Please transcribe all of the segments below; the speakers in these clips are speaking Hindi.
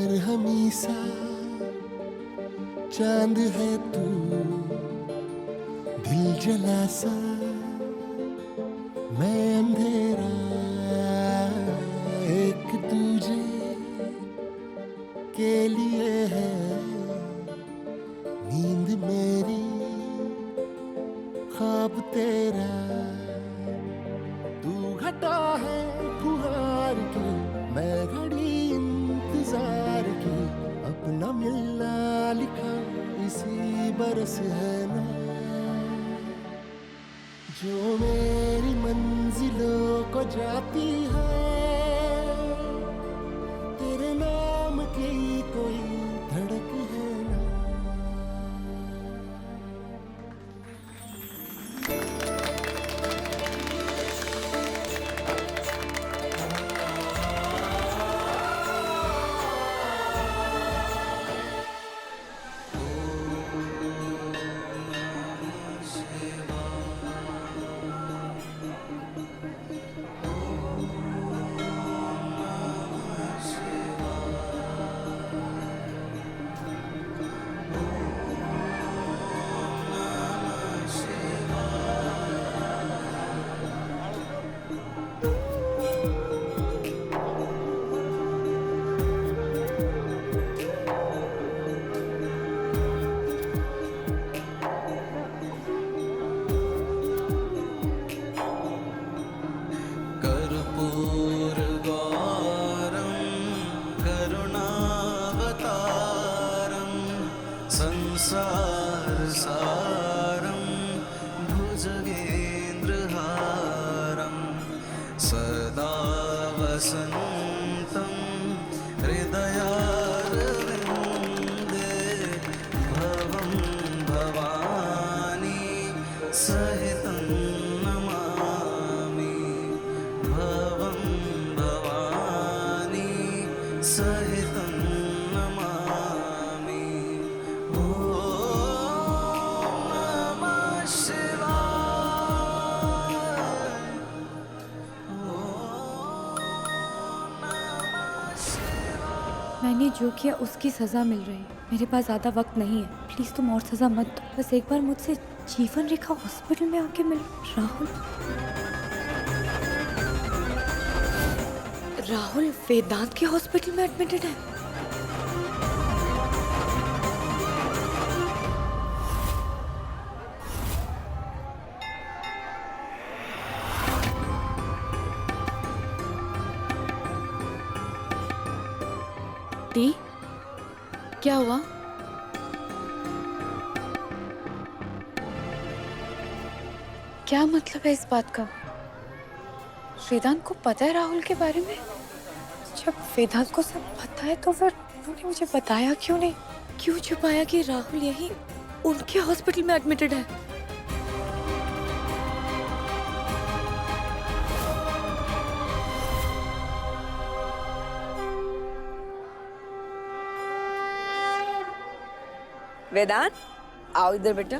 बरहमी सा चांद है तू, दिल जला सा मैं अंधेरा, एक दूजे के लिए है नींद मेरी, ख्वाब तेरा। तू घटा है खुहार की, मैं घड़ी इंतजार की, अपना मिलना लिखा इसी बरस है ना, जो मेरी मंजिलों को जाती है, तेरे नाम की कोई धड़क है ना। संसार सारं भुजगेन्द्रहारं सदा वसन्तं हृदयारविन्दे भवं भवानी सहितं नमामि, भवं भवानी सहितं नमामि। मैंने जो किया उसकी सज़ा मिल रही है। मेरे पास ज़्यादा वक्त नहीं है, प्लीज़ तुम और सज़ा मत दो। बस एक बार मुझसे जीवन रेखा हॉस्पिटल में आके मिल। राहुल, राहुल वेदांत के हॉस्पिटल में एडमिटेड है। टी, क्या हुआ? क्या मतलब है इस बात का? वेदांत को पता है राहुल के बारे में? जब वेदांत को सब पता है तो फिर उन्होंने मुझे बताया क्यों नहीं? क्यों छुपाया कि राहुल यही उनके हॉस्पिटल में एडमिटेड है? वेदांत, आओ इधर बेटा।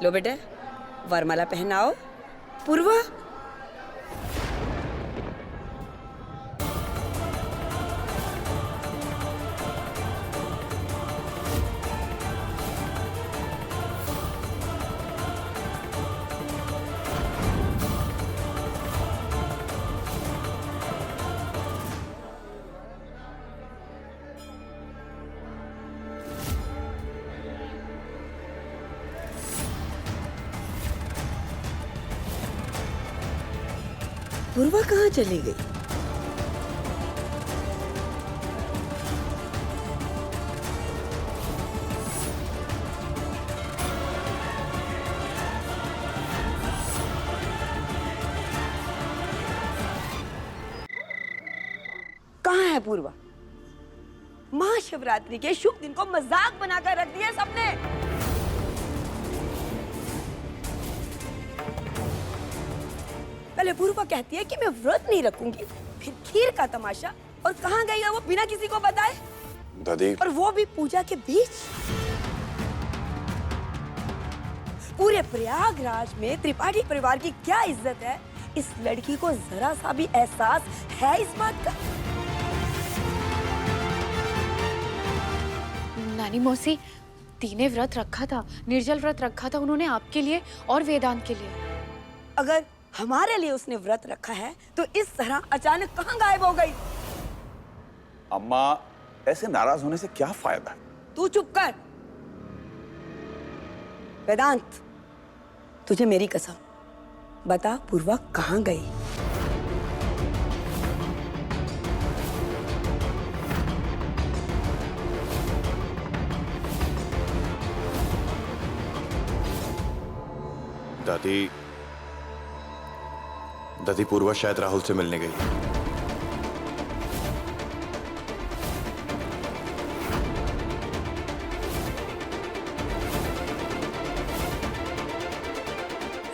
लो बेटे, वरमाला पहनाओ। पूर्वा, पूर्वा कहाँ चली गई? कहाँ है पूर्वा? महाशिवरात्रि के शुभ दिन को मजाक बनाकर रख दिया सबने। पहले पूर्वा कहती है कि मैं व्रत नहीं रखूंगी, फिर खीर का तमाशा, और कहाँ गई है वो बिना किसी को बताए? दादी, और वो भी पूजा के बीच। पूरे प्रयागराज में त्रिपाठी परिवार की क्या इज्जत है, इस लड़की को जरा सा भी एहसास है इस बात का? नानी मौसी, दी ने व्रत रखा था, निर्जल व्रत रखा था उन्होंने आपके लिए और वेदांत के लिए। अगर हमारे लिए उसने व्रत रखा है तो इस तरह अचानक कहाँ गायब हो गई? अम्मा ऐसे नाराज होने से क्या फायदा? तू चुप कर। वेदांत, तुझे मेरी कसम, बता पूर्वा कहाँ गई? दादी, दादी पूर्वा शायद राहुल से मिलने गई।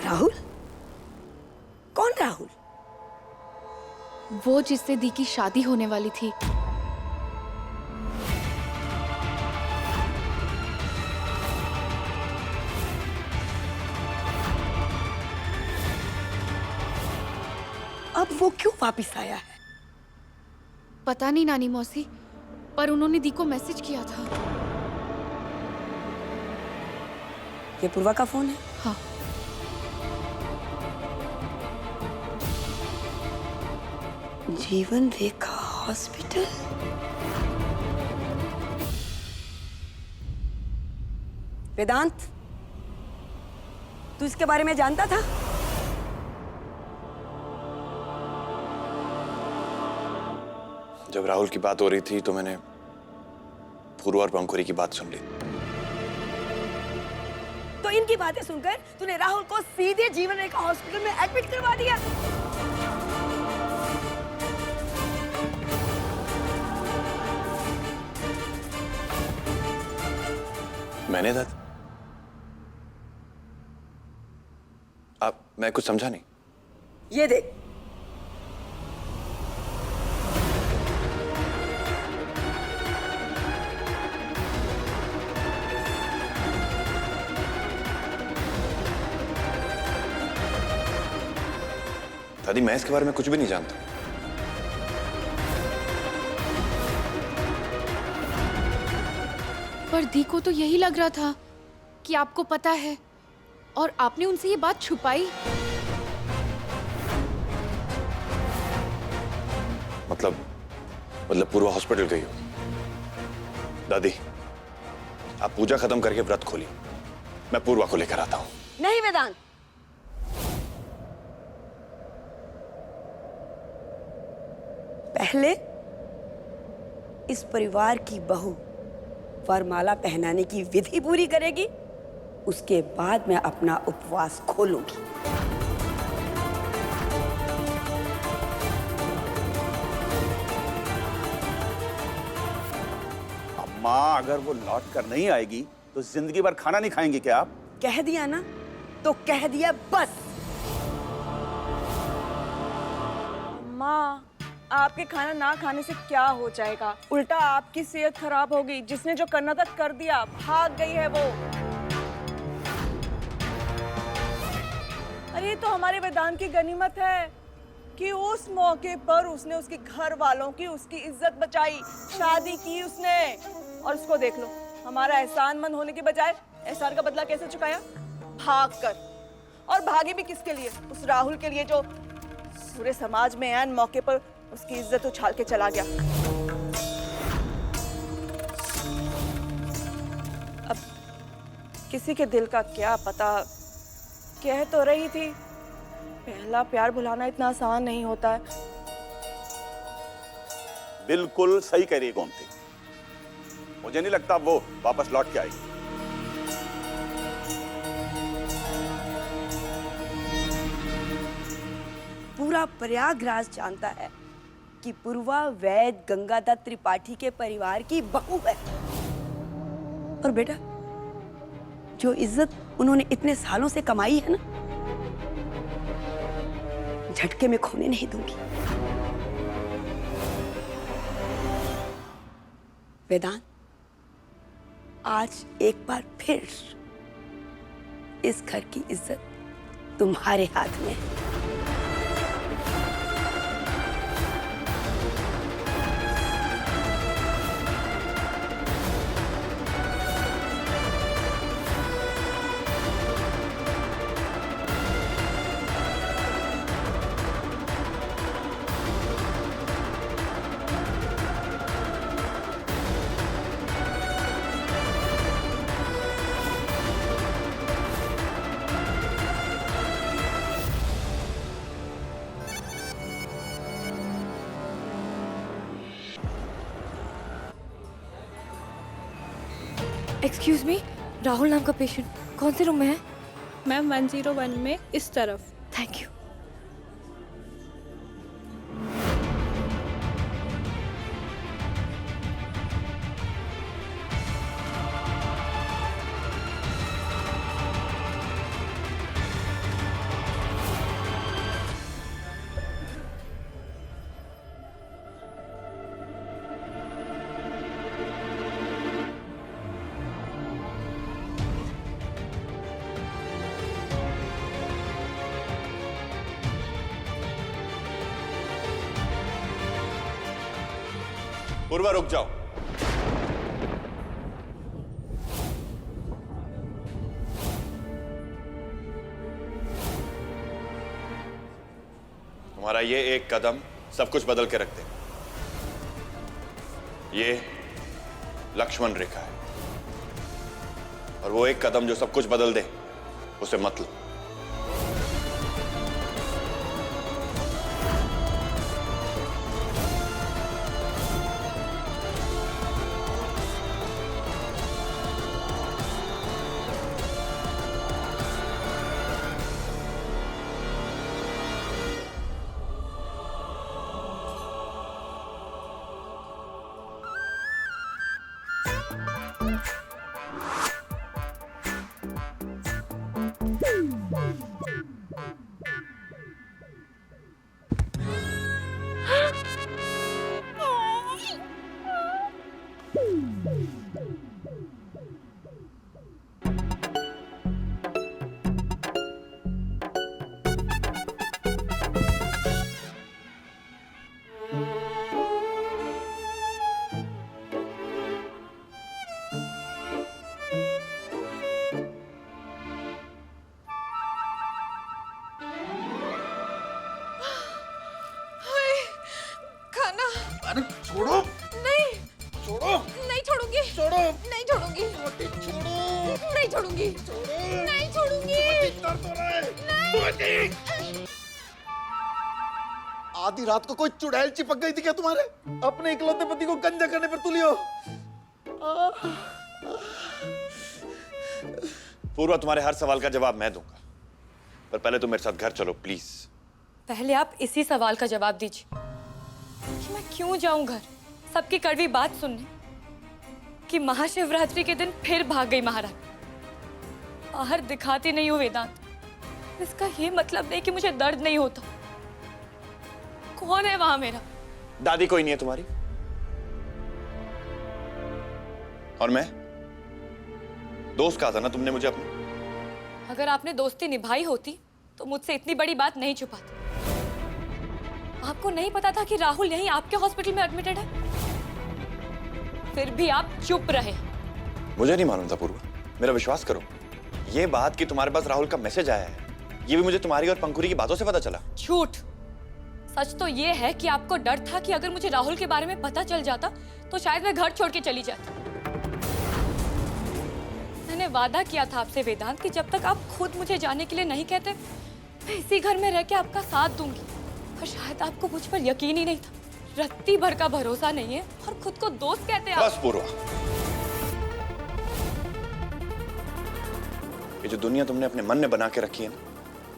राहुल? कौन राहुल? वो जिससे दी की शादी होने वाली थी। अब वो क्यों वापिस आया है? पता नहीं नानी मौसी, पर उन्होंने दी को मैसेज किया था। ये पूर्वा का फोन है? हाँ। जीवन रेखा हॉस्पिटल? वेदांत, तू इसके बारे में जानता था? जब राहुल की बात हो रही थी तो मैंने पूर्वा और पंखुरी की बात सुन ली। तो इनकी बातें सुनकर तूने राहुल को सीधे जीवन रेखा हॉस्पिटल में एडमिट करवा दिया। मैंने दादी? मैं कुछ समझा नहीं। ये देख, दादी मैं इसके बारे में कुछ भी नहीं जानता। पर दी को तो यही लग रहा था कि आपको पता है, और आपने उनसे ये बात छुपाई। मतलब पूर्वा हॉस्पिटल गई हो। दादी, आप पूजा खत्म करके व्रत खोलिए, मैं पूर्वा को लेकर आता हूं। नहीं वेदांत, पहले इस परिवार की बहू वरमाला पहनाने की विधि पूरी करेगी, उसके बाद मैं अपना उपवास खोलूंगी। अम्मा, अगर वो लौट कर नहीं आएगी तो जिंदगी भर खाना नहीं खाएंगे क्या आप? कह दिया ना, तो कह दिया बस। माँ, आपके खाना ना खाने से क्या हो जाएगा? उल्टा आपकी सेहत खराब होगी। जिसने जो करना था कर दिया, भाग गई है वो। अरे ये तो हमारे वेदांत की गनीमत है कि उस मौके पर उसने उसके घर वालों की, उसकी इज्जत बचाई, शादी की उसने। और उसको देख लो, हमारा एहसानमंद होने के बजाय एहसान का बदला कैसे चुकाया? भाग कर। और भागी भी किसके लिए? उस राहुल के लिए जो पूरे समाज में ऐन मौके पर उसकी इज्जत उछाल के चला गया। अब किसी के दिल का क्या पता। कह तो रही थी पहला प्यार भुलाना इतना आसान नहीं होता है। बिल्कुल सही कह रही है गोमती। मुझे नहीं लगता वो वापस लौट के आएगी। पूरा प्रयागराज जानता है कि पूर्वा वैद गंगाधर त्रिपाठी के परिवार की बहू है। और बेटा, जो इज्जत उन्होंने इतने सालों से कमाई है ना, झटके में खोने नहीं दूंगी। वेदांत, आज एक बार फिर इस घर की इज्जत तुम्हारे हाथ में है। एक्सक्यूज मी, राहुल नाम का पेशेंट कौन से रूम में है? मैम 101 में इस तरफ। Thank you. पूर्वा, रुक जाओ। तुम्हारा ये एक कदम सब कुछ बदल के रख दे। ये लक्ष्मण रेखा है, और वो एक कदम जो सब कुछ बदल दे, उसे मत लो। छोड़ो, नहीं छोड़ो, नहीं छोड़ूंगी, छोड़ो, नहीं छोड़ूंगी, छोड़ो, नहीं छोड़ूंगी, नहीं छोड़ूंगी। दर्द हो रहा है। आधी रात को कोई चुड़ैल चिपक गई थी क्या तुम्हारे? अपने इकलौते पति को गंजा करने पर तुली हो। पूर्वा, तुम्हारे हर सवाल का जवाब मैं दूंगा, पर पहले तुम मेरे साथ घर चलो प्लीज। पहले आप इसी सवाल का जवाब दीजिए कि मैं क्यों जाऊं घर सबकी कड़वी बात सुनने, कि महाशिवरात्रि के दिन फिर भाग गई महारानी। बाहर दिखाती नहीं हूं वेदांत, इसका ये मतलब नहीं कि मुझे दर्द नहीं होता। कौन है वहां मेरा? दादी कोई नहीं है तुम्हारी, और मैं दोस्त कहा था ना तुमने मुझे अपने। अगर आपने दोस्ती निभाई होती तो मुझसे इतनी बड़ी बात नहीं छुपाती। आपको नहीं पता था कि राहुल यहीं आपके हॉस्पिटल में एडमिटेड है, फिर भी आप चुप रहे। मुझे नहीं मालूम था पूर्वा, मेरा विश्वास करो। ये बात कि तुम्हारे पास राहुल का मैसेज आया है, ये भी मुझे तुम्हारी और पंकुरी की बातों से पता चला। झूठ। सच तो ये है कि आपको डर था कि अगर मुझे राहुल के बारे में पता चल जाता तो शायद मैं घर छोड़ के चली जाती। मैंने वादा किया था आपसे वेदांत कि जब तक आप खुद मुझे जाने के लिए नहीं कहते मैं इसी घर में रह के आपका साथ दूंगी, पर शायद आपको मुझ पर यकीन ही नहीं था। रत्ती भर का भरोसा नहीं है और खुद को दोस्त कहते हैं आप। बस पूर्वा, ये जो दुनिया तुमने अपने मन में बना के रखी है ना,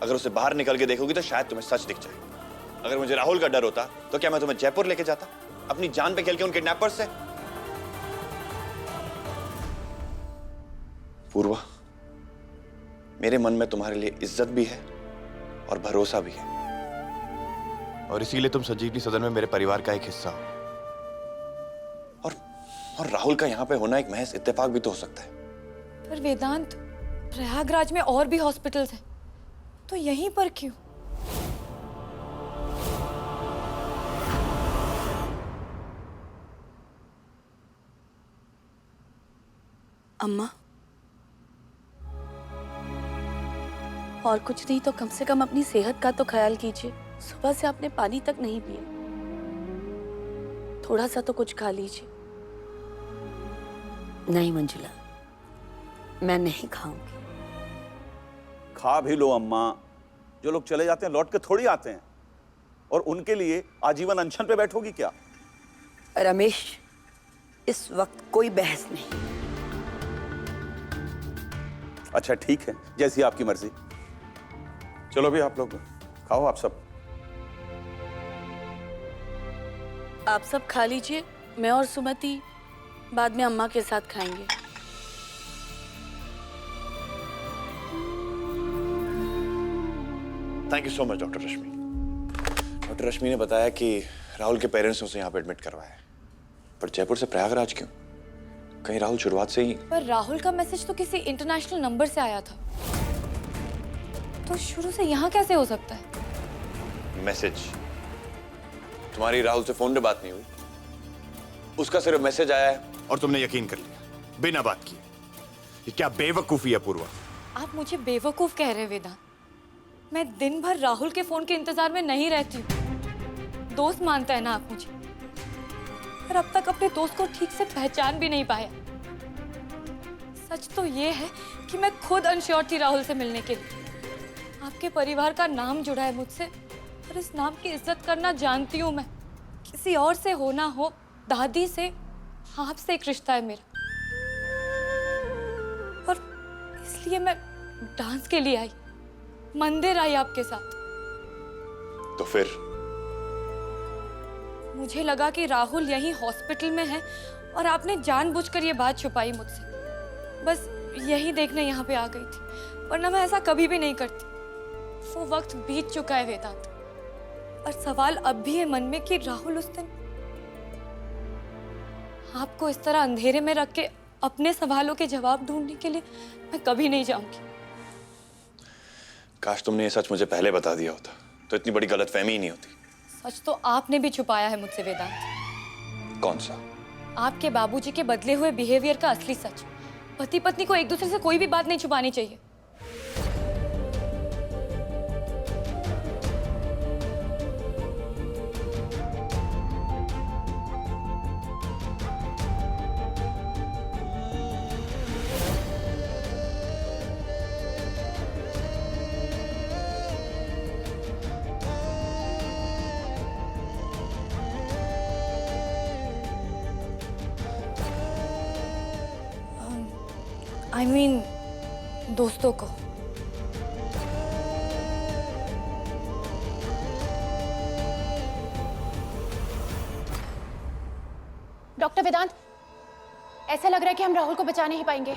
अगर उसे बाहर निकल के देखोगी तो शायद तुम्हें सच दिख जाए। अगर मुझे राहुल का डर होता तो क्या मैं तुम्हें जयपुर लेके जाता अपनी जान पे खेल के उन किडनैपर्स से? पूर्वा, मेरे मन में तुम्हारे लिए इज्जत भी है और भरोसा भी है, और इसीलिए तुम संजीवनी सदन में मेरे परिवार का एक हिस्सा हो। और राहुल का यहां पे होना एक महज इत्तेफाक भी तो हो सकता है। पर वेदांत, प्रयागराज में और भी हॉस्पिटल्स हैं, तो यहीं पर क्यों? अम्मा, और कुछ नहीं तो कम से कम अपनी सेहत का तो ख्याल कीजिए। सुबह से आपने पानी तक नहीं पिया, थोड़ा सा तो कुछ खा लीजिए। नहीं मंजुला, मैं नहीं खाऊंगी। खा भी लो अम्मा, जो लोग चले जाते हैं लौट के थोड़ी आते हैं, और उनके लिए आजीवन अनशन पे बैठोगी क्या? रमेश, इस वक्त कोई बहस नहीं। अच्छा ठीक है, जैसी आपकी मर्जी। चलो भी आप लोग खाओ, आप सब। आप सब खा लीजिए, मैं और सुमति बाद में अम्मा के साथ खाएंगे। Thank you so much doctor Rashmi. Doctor Rashmi ने बताया कि राहुल के पेरेंट्स ने उसे यहाँ पे एडमिट करवाया है, पर जयपुर से प्रयागराज क्यों? कहीं राहुल शुरुआत से ही... पर राहुल का मैसेज तो किसी इंटरनेशनल नंबर से आया था, तो शुरू से यहाँ कैसे हो सकता है? मैसेज? तुम्हारी राहुल से फोन पे बात नहीं हुई, उसका सिर्फ मैसेज आया है और तुमने यकीन कर लिया बिना बात किए। ये क्या बेवकूफी है पूर्वा? आप मुझे बेवकूफ कह रहे हैं वेदांत। मैं दिन भर राहुल के फोन के इंतजार में नहीं रहती हूँ। दोस्त मानता है ना आप मुझे, पर अब तक अपने दोस्त को ठीक से पहचान भी नहीं पाया। सच तो ये है कि मैं खुद अनश्योर थी राहुल से मिलने के लिए। आपके परिवार का नाम जुड़ा है मुझसे, और इस नाम की इज्जत करना जानती हूँ मैं। किसी और से हो ना हो, दादी से, आपसे एक रिश्ता है मेरा, और इसलिए मैं डांस के लिए आई, मंदिर आई आपके साथ। तो फिर? मुझे लगा कि राहुल यहीं हॉस्पिटल में है और आपने जानबूझकर ये बात छुपाई मुझसे। बस यही देखने यहाँ पे आ गई थी, वरना मैं ऐसा कभी भी नहीं करती। वो वक्त बीत चुका है वेदांत, और सवाल अब भी है मन में कि राहुल उस दिन आपको इस तरह अंधेरे में रख के अपने सवालों के जवाब ढूंढने के लिए मैं कभी नहीं जाऊंगी। काश तुमने ये सच मुझे पहले बता दिया होता, तो इतनी बड़ी गलतफहमी ही नहीं होती। सच तो आपने भी छुपाया है मुझसे वेदांत। कौन सा? आपके बाबूजी के बदले हुए बिहेवियर का असली सच। पति पत्नी को एक दूसरे से कोई भी बात नहीं छुपानी चाहिए। I mean, दोस्तों को। डॉक्टर वेदांत, ऐसा लग रहा है कि हम राहुल को बचा नहीं पाएंगे।